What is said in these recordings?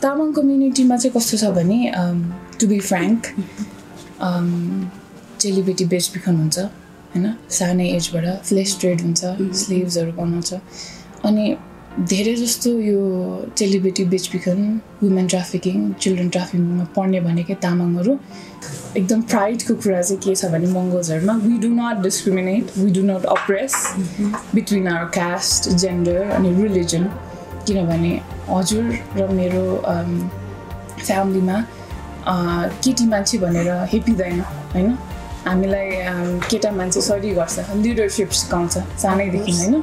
तामाङ कम्युनिटीमा चाहिँ कस्तो छ भने टु बी फ्र्याङ्क चेलीबेटी बेचबिखन हुन्छ हैन सानै एजबाट फ्लेस ट्रेड हुन्छ स्लेभ्सहरू बनाउँछ अनि धेरै जस्तो यो चेलीबेटी बेचबिखन वुमेन ट्राफिकिङ चिल्ड्रेन ट्राफिकिङमा पर्ने भनेकै तामाङहरू एकदम प्राइडको कुरा चाहिँ के छ भने मङ्गोल्सहरूमा we do not discriminate we do not oppress between our caste gender अनि रिलिजन किनभने हजुर र मेरो फ्यामिलीमा केटी मान्छे भनेर हेपिँदैन हैन हामीलाई केटा मान्छे सरी गर्छ लिडरसिप सिकाउँछ सानैदेखि हैन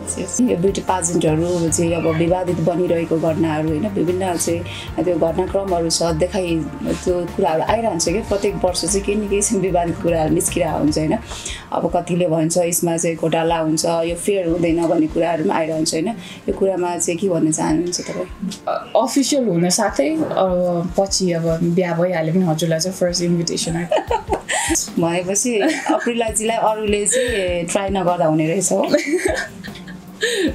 यो ब्युटी पाजेन्टहरू चाहिँ अब विवादित बनिरहेको घटनाहरू हैन विभिन्न चाहिँ त्यो घटनाक्रमहरू छ देखाइ त्यो कुराहरू आइरहन्छ कि प्रत्येक वर्ष चाहिँ केही न केही विवादित कुराहरू निस्किरहेको हुन्छ हैन अब कतिले भन्छ यसमा चाहिँ घोटाला हुन्छ यो फेयर हुँदैन भन्ने कुराहरू पनि आइरहन्छ हैन यो कुरामा चाहिँ के भन्न चाहनुहुन्छ तपाईँ अफिसियल हुन साथै पछि अब बिहा भइहाल्यो भने हजुरलाई चाहिँ फर्स्ट इन्भिटेसन भनेपछि अप्रिलाजीलाई अरूले चाहिँ ट्राई नगर्दा हुने रहेछ हो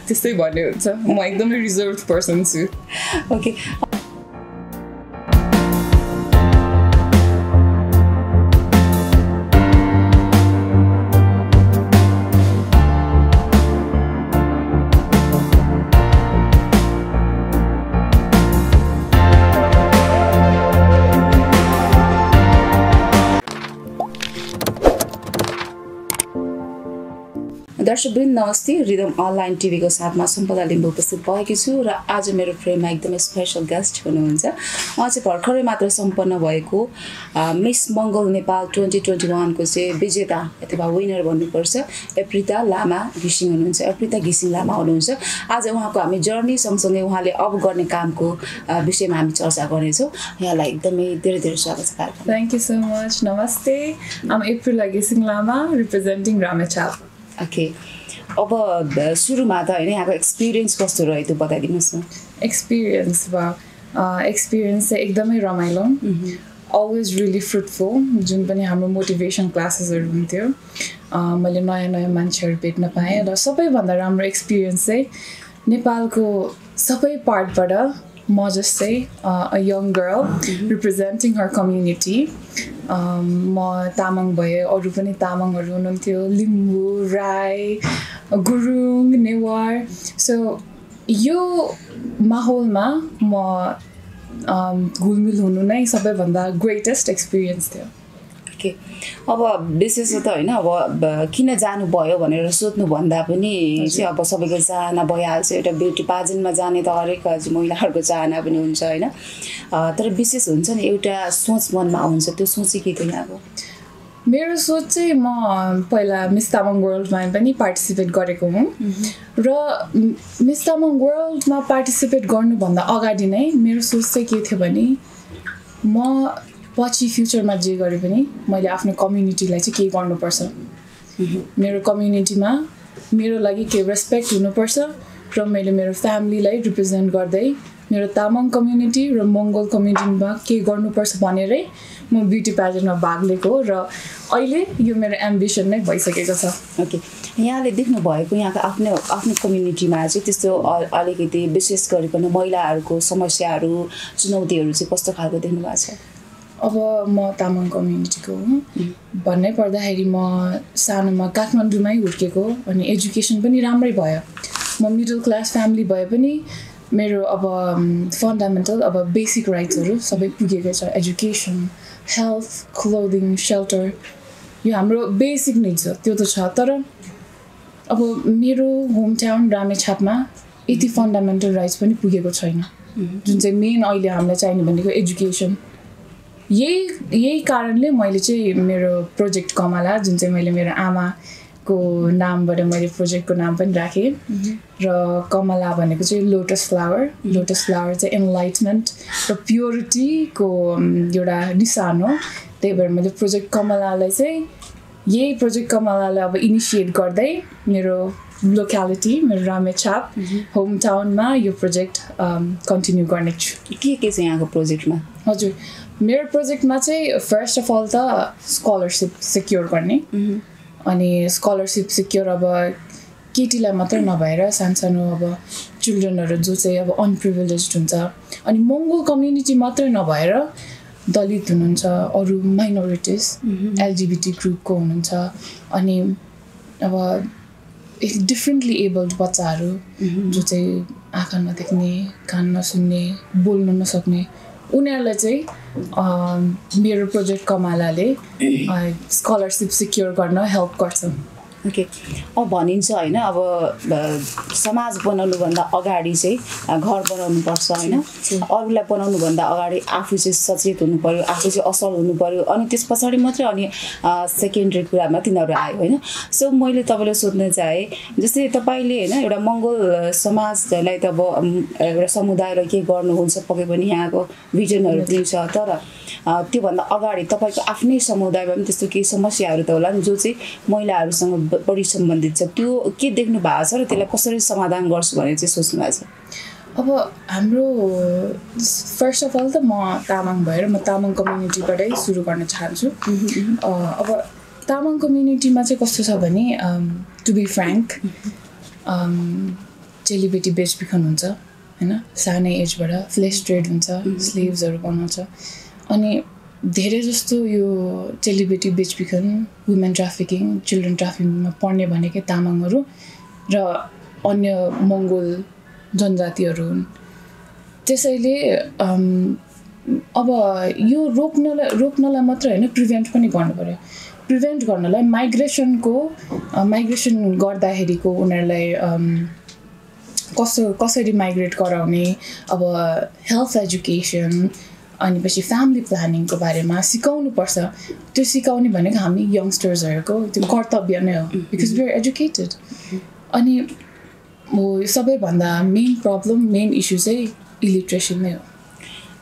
त्यस्तै भन्ने हुन्छ म एकदमै रिजर्भ पर्सन छु ओके दर्शकवृन्द नमस्ते रिदम अनलाइन टिभीको साथमा सम्पदा लिम्बू उपस्थित भएकी छु र आज मेरो फ्रेममा एकदमै स्पेसल गेस्ट हुनुहुन्छ उहाँ चाहिँ भर्खरै मात्र सम्पन्न भएको मिस मङ्गोल नेपाल 2021 को चाहिँ विजेता अथवा विनर भन्नुपर्छ एप्रिता लामा घिसिङ हुनुहुन्छ एप्रिता घिसिङ लामा हुनुहुन्छ आज उहाँको हामी जर्नी सँगसँगै उहाँले अब गर्ने कामको विषयमा हामी चर्चा गर्नेछौँ यहाँलाई एकदमै धेरै धेरै स्वागत छ कार्यक्रममा थ्याङ्क यू सो मच नमस्ते आम एप्रिला घिसिङ लामा रिप्रेजेन्टिङ रामेछाप ओके अब सुरुमा त हैन यहाँको एक्सपिरियन्स कस्तो रह्यो त्यो बताइदिनुस् न एक्सपिरियन्स एक्सपिरियन्स चाहिँ एकदमै रमाइलो अलवेज रियली फ्रुटफुल जुन पनि हाम्रो मोटिभेसन क्लासेसहरू हुन्थ्यो मैले नयाँ नयाँ मान्छेहरू भेट्न पाएँ र सबैभन्दा राम्रो एक्सपिरियन्स चाहिँ नेपालको सबै पार्टबाट म जस्तै a young girl representing her community म तामाङ भए अरू पनि तामाङहरू हुनुहुन्थ्यो लिम्बू राई गुरुङ नेवार सो यो माहौलमा म घुलमिल हुनु नै सबैभन्दा ग्रेटेस्ट एक्सपिरियन्स थियो ओके अब विशेष त हैन अब किन जानुभयो भनेर सोध्नुभन्दा पनि चाहिँ अब सबैको चाहना भइहाल्छ एउटा ब्युटी पाजेन्टमा जाने त हरेक महिलाहरूको चाहना पनि हुन्छ हैन तर विशेष हुन्छ नि एउटा सोच मनमा आउँछ त्यो सोच के थियो यहाँको मेरो सोच चाहिँ म पहिला मिस तामाङ वर्ल्डमा पनि पार्टिसिपेट गरेको हुँ र मिस तामाङ वर्ल्डमा पार्टिसिपेट गर्नुभन्दा अगाडि नै मेरो सोच चाहिँ के थियो भने म पछि फ्युचरमा जे गरे पनि मैले आफ्नो कम्युनिटीलाई चाहिँ केही गर्नुपर्छ मेरो कम्युनिटीमा मेरो लागि केही रेस्पेक्ट हुनुपर्छ र मैले मेरो फ्यामिलीलाई रिप्रेजेन्ट गर्दै मेरो तामाङ कम्युनिटी र मङ्गोल कम्युनिटीमा केही गर्नुपर्छ भनेरै म ब्युटी प्याजेन्टमा भाग लिएको र अहिले यो मेरो एम्बिसन नै भइसकेको छ ओके यहाँले देख्नु भएको यहाँको आफ्नो कम्युनिटीमा चाहिँ त्यस्तो अलिकति विशेष गरिकन महिलाहरूको समस्याहरू चुनौतीहरू चाहिँ कस्तो खालको देख्नु भएको छ अब म तामाङ कम्युनिटीको हुँ भन्नै पर्दाखेरि म सानोमा काठमाडौँमै हुर्केको अनि एजुकेसन पनि राम्रै भयो म मिडल क्लास फ्यामिली भए पनि मेरो अब फन्डामेन्टल अब बेसिक राइट्सहरू सबै पुगेकै छ एजुकेसन हेल्थ क्लोदिङ सेल्टर यो हाम्रो बेसिक निड्स हो त्यो त छ तर अब मेरो होम टाउन रामेछापमा यति फन्डामेन्टल राइट्स पनि पुगेको छैन जुन चाहिँ मेन अहिले हामीलाई चाहिने भनेको एजुकेसन यही कारणले मैले चाहिँ मेरो प्रोजेक्ट कमला जुन चाहिँ मैले मेरो आमाको नामबाट मैले प्रोजेक्टको नाम पनि राखेँ र कमला भनेको चाहिँ लोटस फ्लावर चाहिँ एनलाइटमेन्ट र प्योरिटीको एउटा निशान हो त्यही भएर मैले प्रोजेक्ट कमलालाई चाहिँ यही प्रोजेक्ट कमलालाई अब इनिसिएट गर्दै मेरो लोक्यालिटी मेरो रामेछाप होम टाउनमा यो प्रोजेक्ट कन्टिन्यू गर्ने छु के छ यहाँको प्रोजेक्टमा हजुर मेरो प्रोजेक्टमा चाहिँ फर्स्ट अफ अल त स्कलरसिप सिक्योर गर्ने अनि स्कलरसिप सिक्योर अब केटीलाई मात्रै नभएर सानसानो अब चिल्ड्रेनहरू जो चाहिँ अब अनप्रिभिलेज्ड हुन्छ अनि मङ्गोल कम्युनिटी मात्रै नभएर दलित हुनुहुन्छ अरू माइनोरिटिज एलजिबिटी ग्रुपको हुनुहुन्छ अनि अब डिफ्रेन्टली एबल्ड बच्चाहरू जो चाहिँ आँखा नदेख्ने कान नसुन्ने बोल्न नसक्ने उनीहरूलाई चाहिँ मेरो प्रोजेक्ट कमलाले स्कलरसिप सिक्योर गर्न हेल्प गर्छ ओके अब भनिन्छ होइन अब समाज बनाउनुभन्दा अगाडि चाहिँ घर बनाउनुपर्छ होइन अरूलाई बनाउनुभन्दा अगाडि आफू चाहिँ सचेत हुनु पऱ्यो आफू चाहिँ असल हुनु पऱ्यो अनि त्यस पछाडि मात्रै अनि सेकेन्डरी कुरामा तिनीहरू आयो होइन सो मैले तपाईँलाई सोध्न चाहेँ जस्तै तपाईँले होइन एउटा मङ्गोल समाजलाई त अब एउटा समुदायलाई के गर्नुहुन्छ पक्कै पनि यहाँको भिजनहरू पनि छ तर त्योभन्दा अगाडि तपाईँको आफ्नै समुदायमा पनि त्यस्तो केही समस्याहरू त होला नि जो चाहिँ महिलाहरूसँग बढी सम्बन्धित छ त्यो के देख्नु भएको छ र त्यसलाई कसरी समाधान गर्छु भनेर चाहिँ सोच्नु भएको छ अब हाम्रो फर्स्ट अफ अल त म तामाङ भएर म तामाङ कम्युनिटीबाटै सुरु गर्न चाहन्छु अब तामाङ कम्युनिटीमा चाहिँ कस्तो छ भने टु बी फ्र्याङ्क चेलीबेटी बेचबिखन हुन्छ होइन सानै एजबाट फ्लेस ट्रेड हुन्छ स्लेभ्सहरू बनाउँछ अनि धेरै जस्तो यो चेलीबेटी बेचबिखन वुमेन ट्राफिकिङ चिल्ड्रेन ट्राफिकिङमा पर्ने भनेकै तामाङहरू र अन्य मङ्गोल जनजातिहरू हुन् त्यसैले अब यो रोक्नलाई मात्र होइन प्रिभेन्ट पनि गर्नु पऱ्यो प्रिभेन्ट गर्नलाई माइग्रेसन गर्दाखेरिको उनीहरूलाई कसरी माइग्रेट गराउने अब हेल्थ एजुकेसन अनि पछि फ्यामिली प्लानिङको बारेमा सिकाउनुपर्छ त्यो सिकाउने भनेको हामी यङ्स्टर्सहरूको त्यो कर्तव्य नै हो बिकज वी आर एजुकेटेड अनि सबैभन्दा मेन प्रब्लम मेन इस्यु चाहिँ इलिट्रेसन नै हो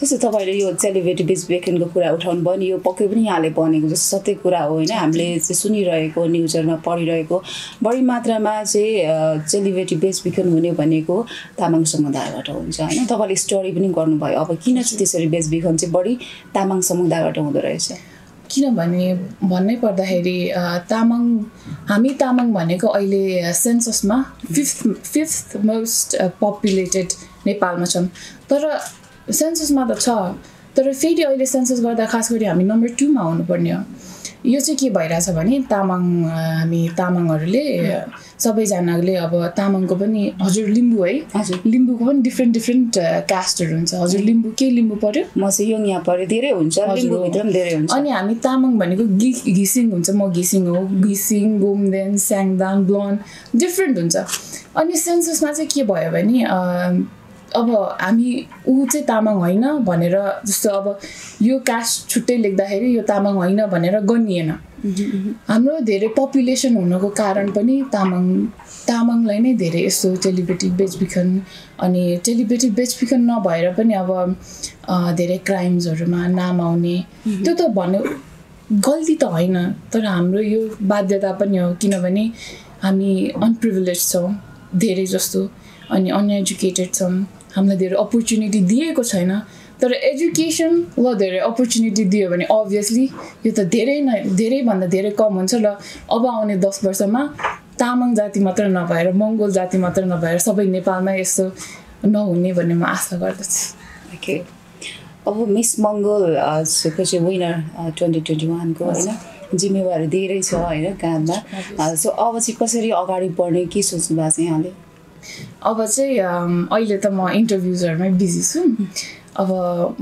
जस्तो तपाईँले यो चेलीबेटी बेचबिखनको कुरा उठाउनु भयो नि यो पक्कै पनि यहाँले भनेको जस्तो सत्य कुरा हो होइन हामीले चाहिँ सुनिरहेको न्युजहरूमा पढिरहेको बढी मात्रामा चाहिँ चेलीबेटी बेचबिखन हुने भनेको तामाङ समुदायबाट हुन्छ होइन तपाईँले स्टडी पनि गर्नुभयो अब किन चाहिँ त्यसरी बेचबिखन चाहिँ बढी तामाङ समुदायबाट हुँदो रहेछ किनभने भन्नै पर्दाखेरि हामी तामाङ भनेको अहिले सेन्ससमा फिफ्थ मोस्ट पपुलेटेड नेपालमा छौँ तर सेन्ससमा त छ तर फेरि अहिले सेन्सस गर्दा खास गरी हामी नम्बर 2 मा हुनुपर्ने हो यो चाहिँ के भइरहेछ भने हामी तामाङहरूले सबैजनाले अब तामाङको पनि हजुर लिम्बू है हजुर लिम्बूको पनि डिफ्रेन्ट कास्टहरू हुन्छ हजुर लिम्बू के लिम्बू पर्यो म चाहिँ यो यहाँ पर्यो धेरै हुन्छ लिम्बूभित्र पनि धेरै हुन्छ अनि हामी तामाङ भनेको घिसिङ हुन्छ म घिसिङ हो घिसिङ गोमदेन स्याङदाङ ब्लोन डिफ्रेन्ट हुन्छ अनि सेन्ससमा चाहिँ के भयो भने अब हामी चाहिँ तामाङ होइन भनेर जस्तो अब यो कास्ट छुट्टै लेख्दाखेरि यो तामाङ होइन भनेर गनिएन हाम्रो धेरै पपुलेसन हुनुको कारण पनि तामाङलाई नै धेरै यस्तो चेलीबेटी बेचबिखन अनि चेलीबेटी बेचबिखन नभएर पनि अब धेरै क्राइम्सहरूमा नाम आउने त्यो त भन्नु गल्ती त होइन तर हाम्रो यो बाध्यता पनि हो किनभने हामी अनप्रिभिलेज छौँ धेरै जस्तो अनि अनएजुकेटेड छौँ हामीलाई धेरै अपर्च्युनिटी दिएको छैन तर एजुकेसन ल धेरै अपर्च्युनिटी दियो भने अभियसली यो त धेरैभन्दा धेरै कम हुन्छ र अब आउने 10 वर्षमा तामाङ जाति मात्र नभएर मङ्गोल जाति मात्र नभएर सबै नेपालमा यस्तो नहुने भन्ने म आशा गर्दछु ओके अब मिस मङ्गोल को चाहिँ विनर 2021 को होइन जिम्मेवारी धेरै छ होइन काममा सो अब चाहिँ कसरी अगाडि बढ्ने के सोच्नु भएको छ यहाँले अब चाहिँ अहिले त म इन्टरभ्युजहरूमै बिजी छु अब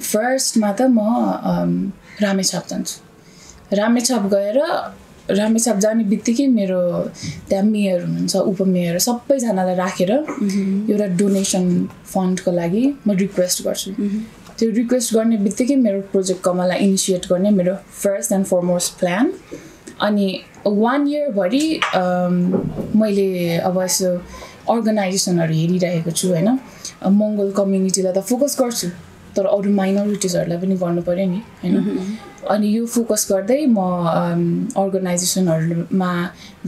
फर्स्टमा त म रामेछाप जान्छु रामेछाप गएर रामेछाप जाने बित्तिकै मेरो त्यहाँ मेयर हुनुहुन्छ उपमेयर सबैजनालाई राखेर एउटा डोनेसन फन्डको लागि म रिक्वेस्ट गर्छु त्यो रिक्वेस्ट गर्ने बित्तिकै मेरो प्रोजेक्ट कमलाई इनिसिएट गर्ने मेरो फर्स्ट एन्ड फरमोस्ट प्लान अनि 1 इयरभरि मैले अब यसो अर्गनाइजेसनहरू हेरिरहेको छु होइन मङ्गोल कम्युनिटीलाई त फोकस गर्छु तर अरू माइनोरिटिजहरूलाई पनि गर्नु पऱ्यो नि होइन अनि यो फोकस गर्दै म अर्गनाइजेसनहरूमा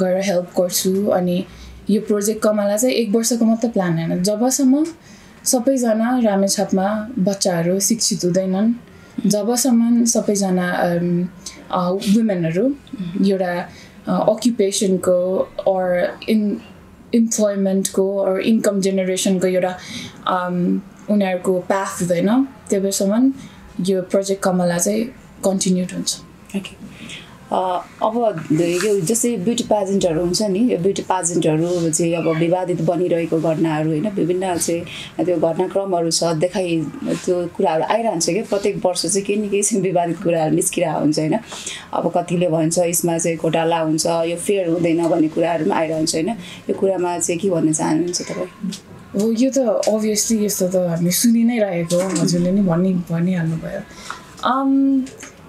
गएर हेल्प गर्छु अनि यो प्रोजेक्ट कमला चाहिँ 1 वर्षको मात्र प्लान होइन जबसम्म सबैजना रामेछापमा बच्चाहरू शिक्षित हुँदैनन् जबसम्म सबैजना वुमेनहरू एउटा अक्युपेसनको अर इन इम्प्लोइमेन्टको अर इन्कम जेनेरेसनको एउटा उनीहरूको पाथ हुँदैन त्यो बेलासम्म यो प्रोजेक्ट कमला चाहिँ कन्टिन्युड हुन्छ। ओके अब यो जस्तै ब्युटी पेजेन्टहरू हुन्छ नि, यो ब्युटी पेजेन्टहरू चाहिँ अब विवादित बनिरहेको घटनाहरू होइन, विभिन्न चाहिँ त्यो घटनाक्रमहरू छ देखाइ त्यो कुराहरू आइरहन्छ क्या, प्रत्येक वर्ष चाहिँ केही न केही चाहिँ विवादित कुराहरू निस्किरहेको हुन्छ होइन। अब कतिले भन्छ यसमा चाहिँ घोटाला हुन्छ, यो फेयर हुँदैन भन्ने कुराहरू पनि आइरहन्छ होइन। यो कुरामा चाहिँ के भन्न चाहनुहुन्छ तपाईँ? हो यो त अभियसली यस्तो त हामी सुनि नै रहेको, हजुरले नि भनिहाल्नु भयो।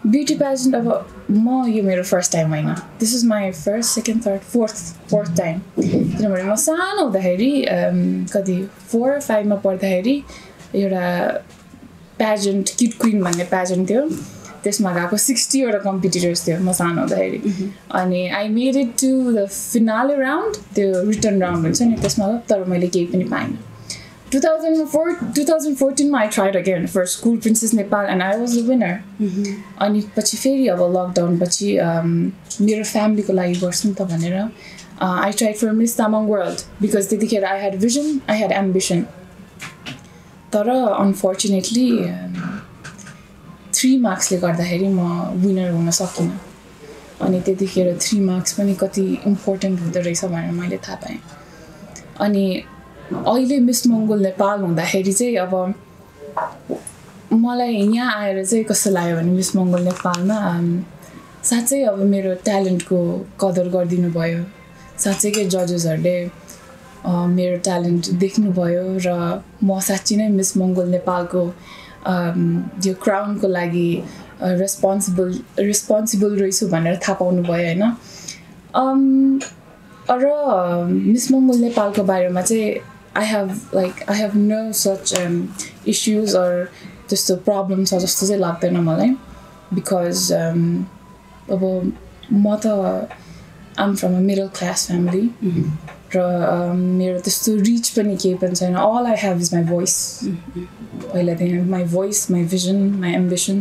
ब्युटी पेजेन्ट अब म यो मेरो फर्स्ट टाइम होइन, this is my first second third fourth time. किनभने म सानो हुँदाखेरि कति 4 or 5 मा पढ्दाखेरि एउटा पेजेन्ट किड क्विन भन्ने पेजेन्ट थियो, त्यसमा गएको 60 वटा कम्पिटिटर्स थियो म सानो हुँदाखेरि। अनि I made it to the finale round, त्यो रिटर्न राउन्ड हुन्छ नि त्यसमा, तर मैले केही पनि पाइनँ। 2014 मा I tried again for school princess Nepal and I was the winner. अनि पछि फेरि अब लकडाउन पछि मेरो फ्यामिलीको लागि गर्छु नि त भनेर I tried for Miss Tamang world because त्यतिखेर I had vision, I had ambition. तर अनफर्चुनेटली 3 मार्क्सले गर्दाखेरि म विनर हुन सकिनँ। अनि त्यतिखेर 3 मार्क्स पनि कति इम्पोर्टेन्ट हुँदो रहेछ भनेर मैले थाहा पाएँ। अनि अहिले मिस मङ्गोल नेपाल हुँदाखेरि चाहिँ अब मलाई यहाँ आएर चाहिँ कस्तो लाग्यो भने मिस मङ्गोल नेपालमा साँच्चै अब मेरो ट्यालेन्टको कदर गरिदिनु भयो, साँच्चैकै जजेसहरूले मेरो ट्यालेन्ट देख्नुभयो र म साँच्ची नै मिस मङ्गोल नेपालको यो क्राउनको लागि रेस्पोन्सिबल रहेछु भनेर थाहा पाउनु भयो होइन। र मिस मङ्गोल नेपालको बारेमा चाहिँ I have no such issues or त्यस्तो प्रब्लम छ जस्तो चाहिँ लाग्दैन मलाई, बिकज अब म त am from a middle class family र मेरो त्यस्तो रिच पनि केही पनि छैन। All I have is my voice, पहिलादेखि my voice, my vision, my ambition.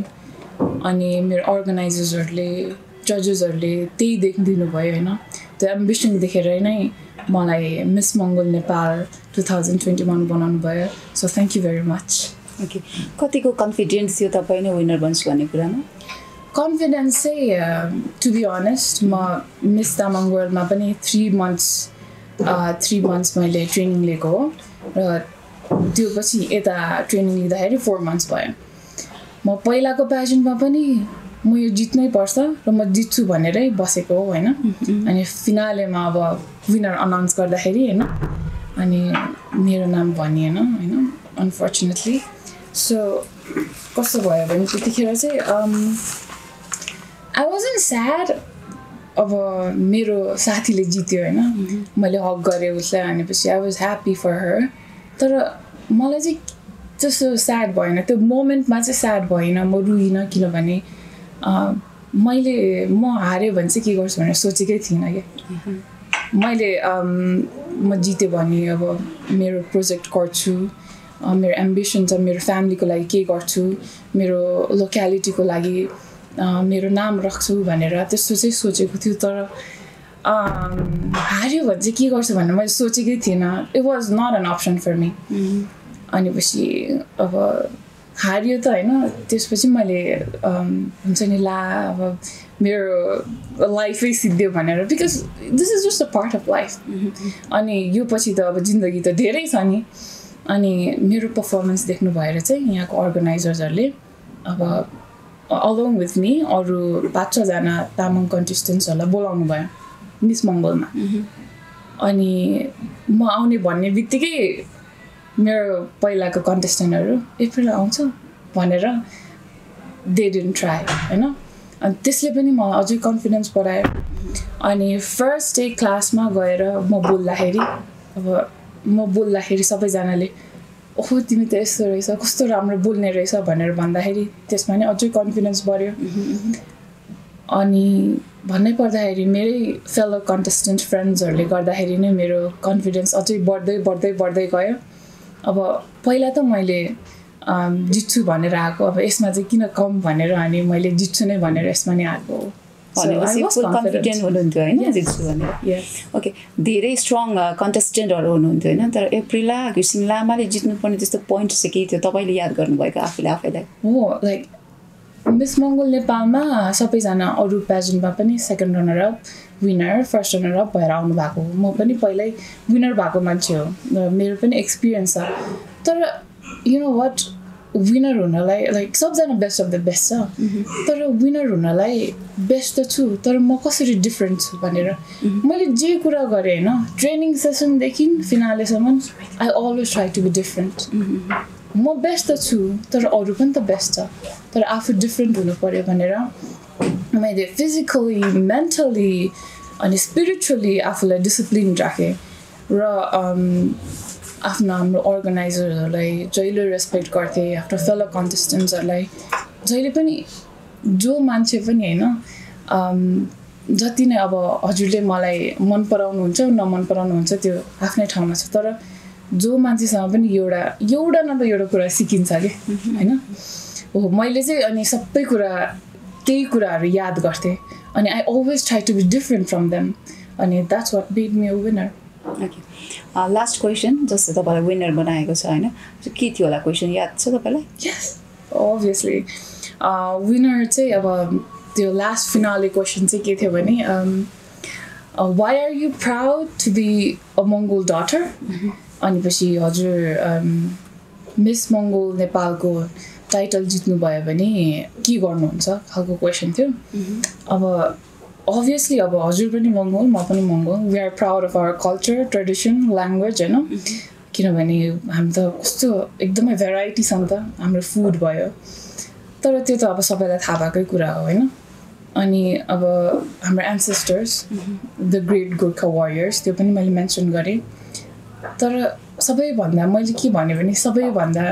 अनि मेरो अर्गनाइजर्सहरूले जजेसहरूले त्यही देखिदिनु भयो होइन, त्यो एम्बिसन देखेर नै मलाई मिस मङ्गोल नेपाल 2021 बनाउनु भयो। So thank you very much. Okay कतिको कन्फिडेन्स थियो तपाईँ नै विनर बन्छु भन्ने कुरामा? कन्फिडेन्स चाहिँ टु बी अनेस्ट म मिस तामाङ वर्ल्डमा पनि 3 months मैले ट्रेनिङ लिएको हो र त्यो पछि यता ट्रेनिङ लिँदाखेरि 4 months भयो। म पहिलाको पेजेन्टमा पनि म यो जित्नै पर्छ र म जित्छु भनेरै बसेको हो होइन। अनि फिनालेमा अब विनर अनाउन्स गर्दाखेरि होइन, अनि मेरो नाम भनिएन होइन अनफर्चुनेटली। सो कस्तो भयो भने त्यतिखेर चाहिँ आई वाजन्ट स्याड, अब मेरो साथीले जित्यो होइन, मैले हक गरेँ उसलाई, भनेपछि आई वाज ह्याप्पी फर हर। तर मलाई चाहिँ त्यस्तो स्याड भएन, त्यो मोमेन्टमा चाहिँ स्याड भएन, म रुइनँ। किनभने म हारेँ भने चाहिँ के गर्छु भनेर सोचेकै थिइनँ क्या। मैले म जितेँ भने अब मेरो प्रोजेक्ट गर्छु, मेरो एम्बिसन छ, मेरो फ्यामिलीको लागि के गर्छु, मेरो लोक्यालिटीको लागि मेरो नाम राख्छु भनेर त्यस्तो चाहिँ सोचेको थियो। तर हार्यो भने चाहिँ के गर्छु भनेर मैले सोचेकै थिइनँ। It was not an option for me. अनि पछि अब हारियो त होइन, त्यसपछि मैले हुन्छ नि ला अब मेरो लाइफै सिद्धियो भनेर, because this is just a part of life. अनि यो पछि त अब जिन्दगी त धेरै छ नि। अनि मेरो पर्फर्मेन्स देख्नु भएर चाहिँ यहाँको अर्गनाइजर्सहरूले अब अलोङ विथ मी अरू 5-6 जना तामाङ कन्टेस्टेन्ट्सहरूलाई बोलाउनु भयो मिस मङ्गोलमा। अनि म आउने भन्ने बित्तिकै मेरो पहिलाको कन्टेस्टेन्टहरू एप्रिल आउँछ भनेर दे डिडन्ट ट्राई होइन। अनि त्यसले पनि मलाई अझै कन्फिडेन्स बढायो। अनि फर्स्ट डे क्लासमा गएर म बोल्दाखेरि सबैजनाले ओहो तिमी त यस्तो रहेछ, कस्तो राम्रो बोल्ने रहेछ भनेर भन्दाखेरि त्यसमा नै अझै कन्फिडेन्स बढ्यो। अनि भन्नै पर्दाखेरि मेरै फेलो कन्टेस्टेन्ट फ्रेन्ड्सहरूले गर्दाखेरि नै मेरो कन्फिडेन्स अझै बढ्दै गयो। अब पहिला त मैले जित्छु भनेर आएको, अब यसमा चाहिँ किन कम भनेर, अनि मैले जित्छु नै भनेर यसमा नै आएको हो। भनेपछि फुल कन्फिडेन्ट हुनुहुन्थ्यो होइन जित्छु भनेर ओके धेरै स्ट्रङ कन्टेस्टेन्टहरू हुनुहुन्थ्यो होइन तर एप्रिला घिसिङ लामाले जित्नुपर्ने त्यस्तो पोइन्ट चाहिँ के थियो तपाईँले याद गर्नुभएको आफैलाई हो लाइक मिस मङ्गोल नेपालमा सबैजना अरू पेजेन्टमा पनि second runner up winner first runner up भएर आउनु भएको हो म पनि पहिल्यै विनर भएको मान्छे हो र मेरो पनि एक्सपिरियन्स छ तर यु नो वाट विनर हुनलाई लाइक सबजना बेस्ट अफ द बेस्ट छ तर विनर हुनलाई बेस्ट त छु तर म कसरी डिफ्रेन्ट छु भनेर मैले जे कुरा गरेँ होइन ट्रेनिङ सेसनदेखि फिनालेसम्म I always try to be different म बेस्ट त छु तर अरू पनि त बेस्ट छ तर आफू डिफ्रेन्ट हुनु पऱ्यो भनेर मैले फिजिकली मेन्टली अनि स्पिरिचुअली आफूलाई डिसिप्लिन राखेँ र आफ्नो हाम्रो अर्गनाइजरहरूलाई जहिले रेस्पेक्ट गर्थेँ आफ्नो फेलो कन्टेस्टेन्ट्सहरूलाई जहिले पनि जो मान्छे पनि होइन जति नै अब हजुरले मलाई मन पराउनुहुन्छ नमन पराउनुहुन्छ त्यो आफ्नै ठाउँमा छ तर जो मान्छेसँग पनि एउटा न त एउटा कुरा सिकिन्छ कि होइन हो मैले चाहिँ अनि सबै कुरा त्यही कुराहरू याद गर्थेँ अनि I always try to be different from them अनि that's what made me a winner okay last question जस्तो तपाईँलाई विनर बनाएको छ होइन के थियो होला क्वेसन याद छ तपाईँलाई यस अभियसली विनर चाहिँ अब त्यो लास्ट फिनाले क्वेसन चाहिँ के थियो भने why are you proud to be a Mongol daughter अनिपछि हजुर मिस मङ्गोल नेपालको टाइटल जित्नुभयो भने के गर्नुहुन्छ खालको क्वेसन थियो अब अभियसली अब हजुर पनि मङ्गोल म पनि Mongol we are proud of our culture tradition language होइन किनभने हामी त कस्तो एकदमै भेराइटी छ नि त हाम्रो फुड भयो तर त्यो त अब सबैलाई थाहा भएकै कुरा हो होइन अनि अब हाम्रो ancestors the great Gorkha warriors त्यो पनि मैले मेन्सन गरेँ तर सबैभन्दा मैले के भने भने सबैभन्दा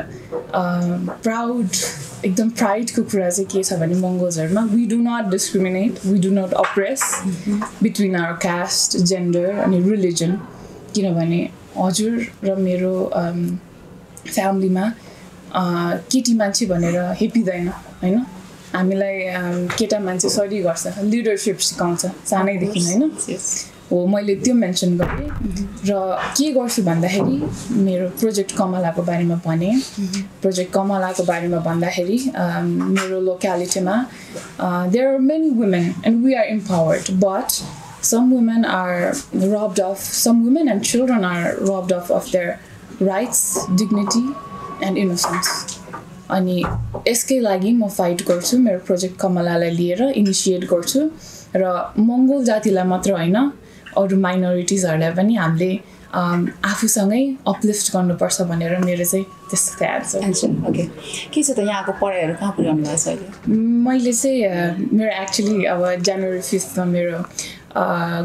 प्राउड एकदम प्राइडको कुरा चाहिँ के छ भने मङ्गोल्सहरूमा we do not discriminate we do not oppress between our caste gender अनि रिलिजन किनभने हजुर र मेरो फ्यामिलीमा केटी मान्छे भनेर हेपिँदैन होइन हामीलाई केटा मान्छे सरी गर्छ लिडरसिप सिकाउँछ सानैदेखि होइन हो मैले त्यो मेन्सन गरेँ र के गर्छु भन्दाखेरि मेरो प्रोजेक्ट कमलाको बारेमा भने प्रोजेक्ट कमलाको बारेमा भन्दाखेरि मेरो लोक्यालिटीमा there are many women and we are empowered but some women are robbed of some women and children are robbed of their rights dignity and innocence अनि यसकै लागि म फाइट गर्छु मेरो प्रोजेक्ट कमलालाई लिएर इनिसिएट गर्छु र मङ्गोल जातिलाई मात्र होइन अरू माइनोरिटिजहरूलाई पनि हामीले आफूसँगै अपलिफ्ट गर्नुपर्छ भनेर मेरो चाहिँ त्यस्तो एन्सर ओके के छ त यहाँको पढाइहरू कहाँ पुर्याउनु भएको छ अहिले मैले चाहिँ मेरो एक्चुली अब जनवरी 5मा मेरो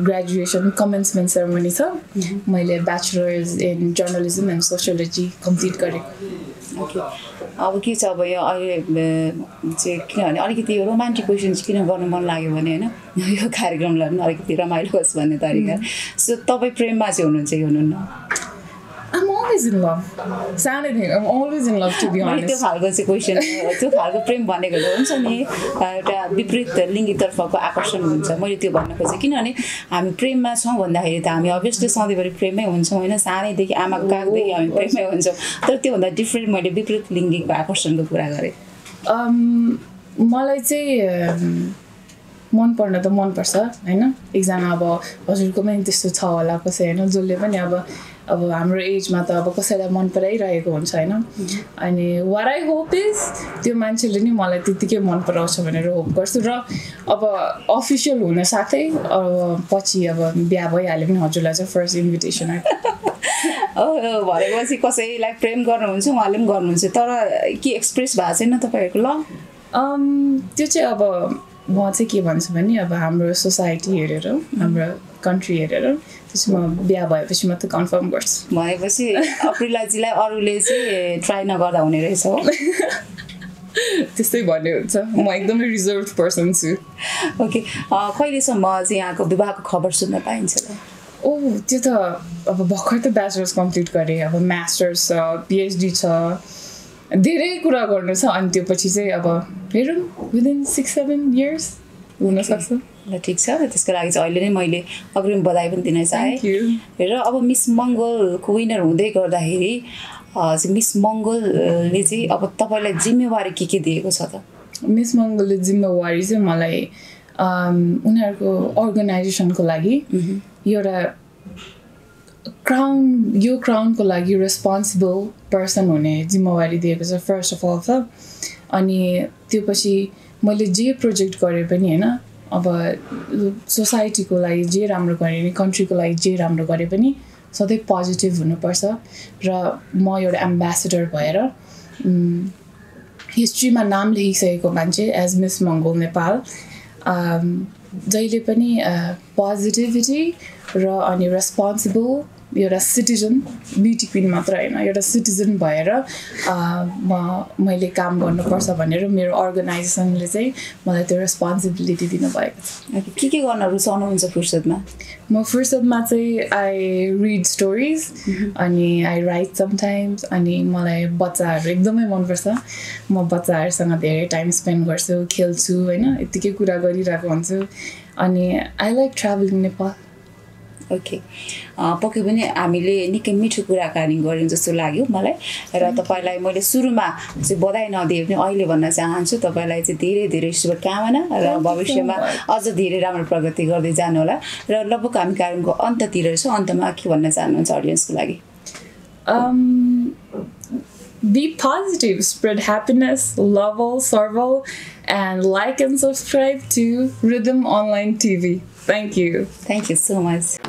ग्रेजुएसन कमेन्समेन्ट सेरेमनी छ मैले bachelors in journalism and sociology complete गरेको ओके अब के छ अब यो अहिले चाहिँ किनभने अलिकति यो रोमान्टिक क्वेसन चाहिँ किन गर्नु मन लाग्यो भने होइन यो कार्यक्रमलाई पनि अलिकति रमाइलो होस् भन्ने तरिका सो तपाईँ प्रेममा चाहिँ हुनुहुन्छ कि हुनुहुन्न I'm always in love. सानैदेखि I'm always in love to be honest. त्यो खालको चाहिँ क्वेसन त्यो खालको प्रेम भनेको हुन्छ नि एउटा विपरीत लिङ्गीतर्फको आकर्षण हुन्छ मैले त्यो भन्न खोजेँ किनभने हामी प्रेममा छौँ भन्दाखेरि त हामी अभियसली सधैँभरि प्रेमै हुन्छौँ होइन सानैदेखि आमाको काखदेखि हामी प्रेमै हुन्छौँ तर त्योभन्दा डिफ्रेन्ट मैले विपरीत लिङ्गीको आकर्षणको कुरा गरेँ मलाई चाहिँ मनपर्न त मनपर्छ होइन एकजना अब हजुरको पनि त्यस्तो छ होला कसै होइन जसले पनि अब हाम्रो एजमा त अब कसैलाई मन पराइरहेको हुन्छ होइन अनि वाट आई होप इज त्यो मान्छेले नि मलाई त्यत्तिकै मन पराउँछ भनेर होप गर्छु र अब अफिसियल हुन साथै पछि अब बिहा भइहाल्यो भने हजुरलाई चाहिँ फर्स्ट इन्भिटेसन भनेपछि कसैलाई प्रेम गर्नुहुन्छ उहाँले पनि गर्नुहुन्छ तर के एक्सप्रेस भएको छैन तपाईँहरूको ल त्यो चाहिँ अब म चाहिँ के भन्छु भने अब हाम्रो सोसाइटी हेरेर हाम्रो कन्ट्री हेरेर त्यसपछि म बिहा भएपछि मात्रै कन्फर्म गर्छु भनेपछि अप्रिलाजीलाई अरूले चाहिँ ट्राई नगर्दा हुने रहेछ हो त्यस्तै भन्ने हुन्छ म एकदमै रिजर्भ पर्सन छु ओके कहिलेसम्म चाहिँ यहाँको विवाहको खबर सुन्न पाइन्छ ल त्यो त अब भर्खर त ब्याचलर्स कम्प्लिट गरेँ अब मास्टर्स छ पिएचडी छ धेरै कुरा गर्नु छ अनि त्यो पछि चाहिँ अब हेरौँ विदिन 6-7 इयर्स हुनसक्छ ल ठिक छ, त्यसको लागि चाहिँ अहिले नै मैले अग्रिम बधाई पनि दिन चाहेँ। Thank you. र अब मिस मङ्गलको विनर हुँदै गर्दाखेरि मिस मङ्गलले चाहिँ अब तपाईँलाई जिम्मेवारी के दिएको छ त? मिस मङ्गलले जिम्मेवारी चाहिँ मलाई उनीहरूको अर्गनाइजेसनको लागि एउटा यो क्राउनको लागि रेस्पोन्सिबल पर्सन हुने जिम्मेवारी दिएको छ फर्स्ट अफ अल त। अनि त्यो पछि मैले जे प्रोजेक्ट गरेँ पनि होइन, अब सोसाइटीको लागि जे राम्रो गरेँ नि, कन्ट्रीको लागि जे राम्रो गरेँ पनि सधैँ पोजिटिभ हुनुपर्छ। र म एउटा एम्बेसेडर भएर हिस्ट्रीमा नाम लेखिसकेको मान्छे एज मिस मङ्गल नेपाल जहिले पनि पोजिटिभिटी र अनि रेस्पोन्सिबल एउटा सिटिजन, ब्युटी क्विन मात्र होइन, एउटा सिटिजन भएर मैले काम गर्नुपर्छ भनेर मेरो अर्गनाइजेसनले चाहिँ मलाई त्यो रेस्पोन्सिबिलिटी दिनुभएको छ। के गर्न रुचाउनुहुन्छ फुर्सदमा? म फुर्सदमा चाहिँ आई रिड स्टोरिज अनि आई राइट समटाइम्स। अनि मलाई बच्चाहरू एकदमै मनपर्छ, म बच्चाहरूसँग धेरै टाइम स्पेन्ड गर्छु, खेल्छु होइन, यत्तिकै कुरा गरिरहेको हुन्छु। अनि I like travelling Nepal. Okay, पक्कै पनि हामीले निकै मिठो कुराकानी गऱ्यौँ जस्तो लाग्यो मलाई। र तपाईँलाई मैले सुरुमा चाहिँ बधाई नदिए पनि अहिले भन्न चाहन्छु, तपाईँलाई चाहिँ धेरै धेरै शुभकामना र भविष्यमा अझ धेरै राम्रो प्रगति गर्दै जानु होला। र लगभग हामी कार्यक्रमको अन्ततिर छौँ, अन्तमा के भन्न चाहनुहुन्छ अडियन्सको लागि? Be positive, spread happiness, love all, serve all, and like and subscribe to Rhythm Online TV. Thank you. Thank you so much.